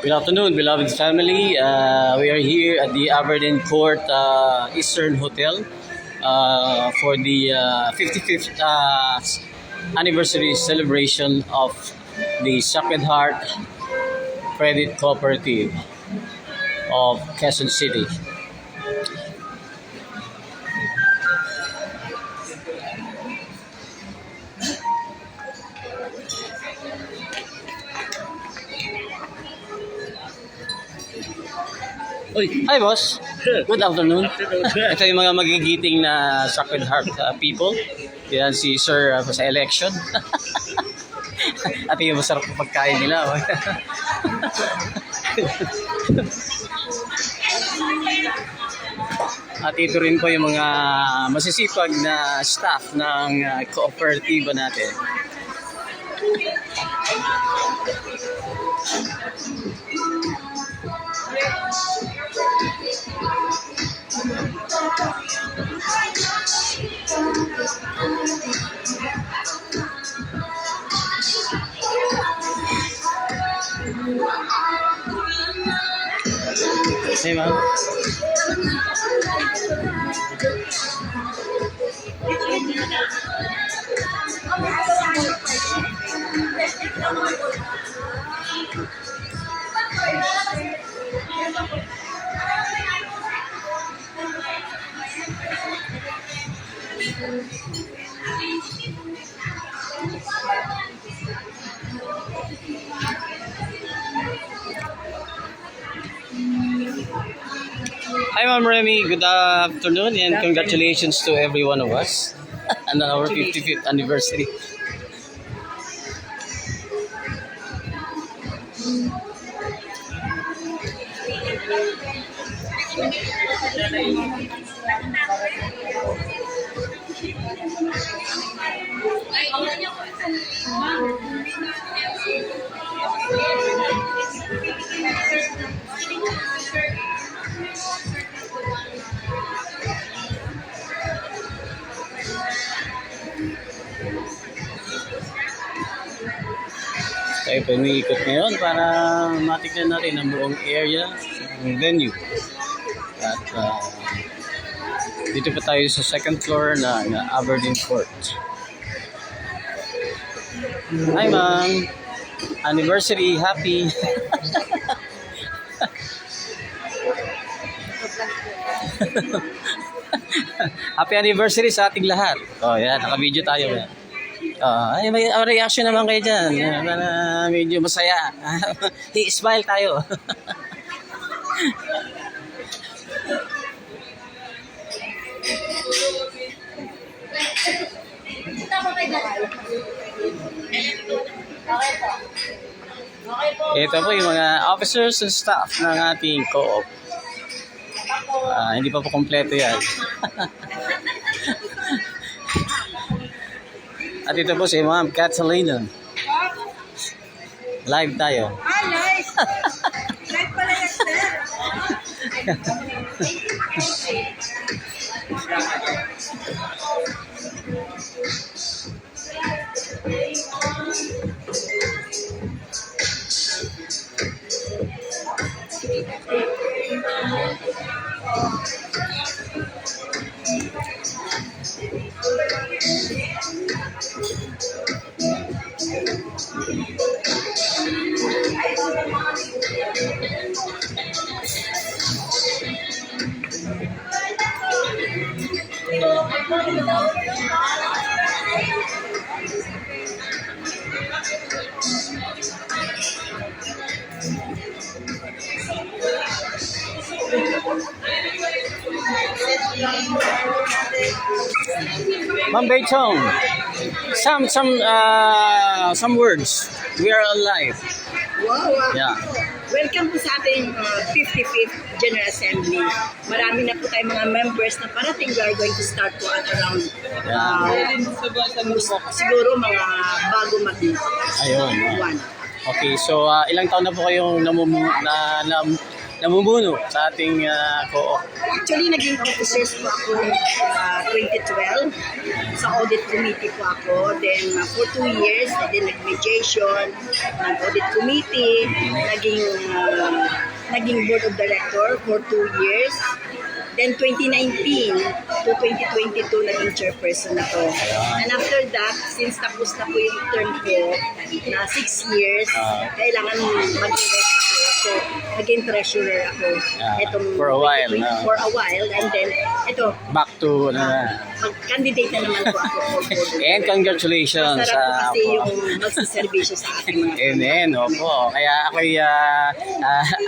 Good afternoon, beloved family. We are here at the Aberdeen Court Eastern Hotel for the 55th anniversary celebration of the Sacred Heart Credit Cooperative of Quezon City. Hi boss, good afternoon. Ito yung mga magigiting na Sacred Heart people. Yan si Sir sa election. At yung masarap na pagkain nila. At ito rin po yung mga masisipag na staff ng kooperatiba natin. Hey, ma'am. Hi, Ma'am Remy. Good afternoon and congratulations to every one of us on our 55th anniversary. Tayo po umiikot ngayon para matignan natin ang buong area ng venue. At dito pa tayo sa second floor na Aberdeen Court. Hi ma'am! Anniversary! Happy! Happy anniversary sa ating lahat. Oh, yan. Naka-video tayo. Ay, may reaction naman kayo dyan. Medyo masaya. I-smile tayo. Ito po yung mga officers and staff ng ating co-op. Hindi pa po kompleto yan. At ito po si Ma'am Catalina. Live tayo. Live! Live pala yan, sir. Ma'am Beitong, some words. We are alive. Wow, Yeah. Welcome po sa ating 55th General Assembly. Marami na po tayong mga members na parating. We are going to start po at around siguro mga bago Ayun. mag-1. Okay, so ilang taon na po kayong namumuno sa ating co-op. Actually, naging officers po ako 2012. Sa audit committee po ako. Then, for 2 years, then nag-mediation, nag-audit committee, naging board of director for 2 years. Then 2019 to 2022, naging chairperson ako. And after that, since tapos na po yung term ko na 6 years, kailangan mag-invest ako. So, naging treasurer ako. For a while. For a while. And then, ito, Back to mag-candidate na naman po ako. and congratulations Masarap po kasi yung magsiservisyo sa ating mga Amen, opo. Kaya ako'y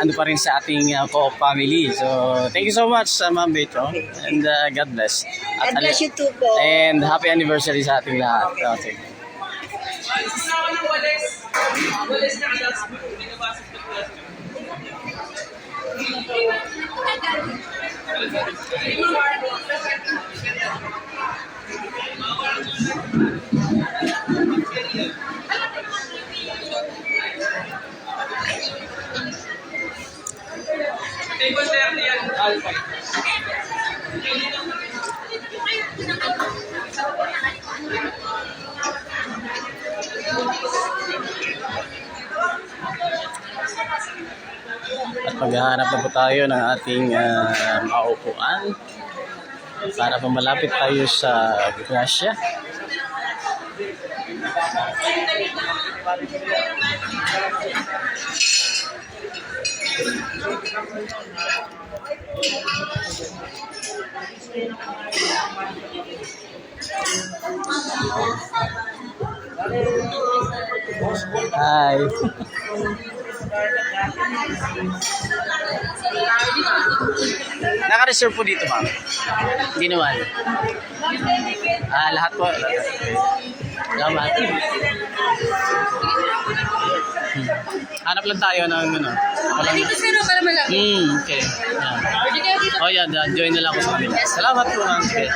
ano pa rin sa ating co-op family. So, thank you so much, Ma'am Beto. And God bless. God bless you too po. And happy anniversary sa ating lahat. Okay. At maghahanap na po tayo ng ating maupuan para po malapit tayo sa Gracia. Hi. Naka-reserve po dito, ma'am. Hindi naman. Lahat po. Salamat. Hanap lang tayo ng ano. Dito sir, para malaki. Okay. Oh, yeah. Join na lang ako sa kanila. Salamat po, ma'am. Okay.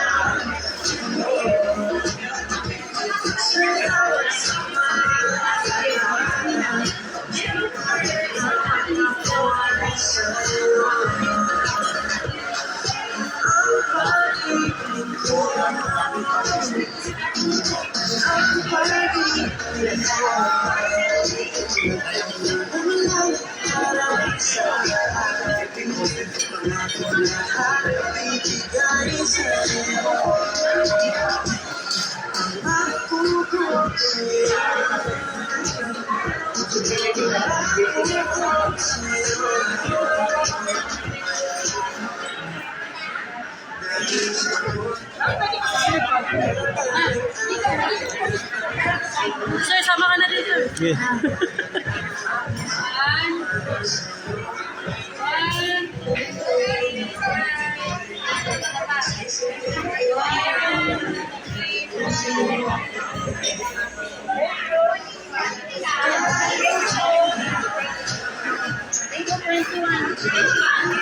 Sir, sama ka na dito. Yeah.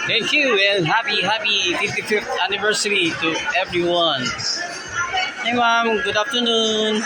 Thank you and happy 55th anniversary to everyone. Hey ma'am, good afternoon.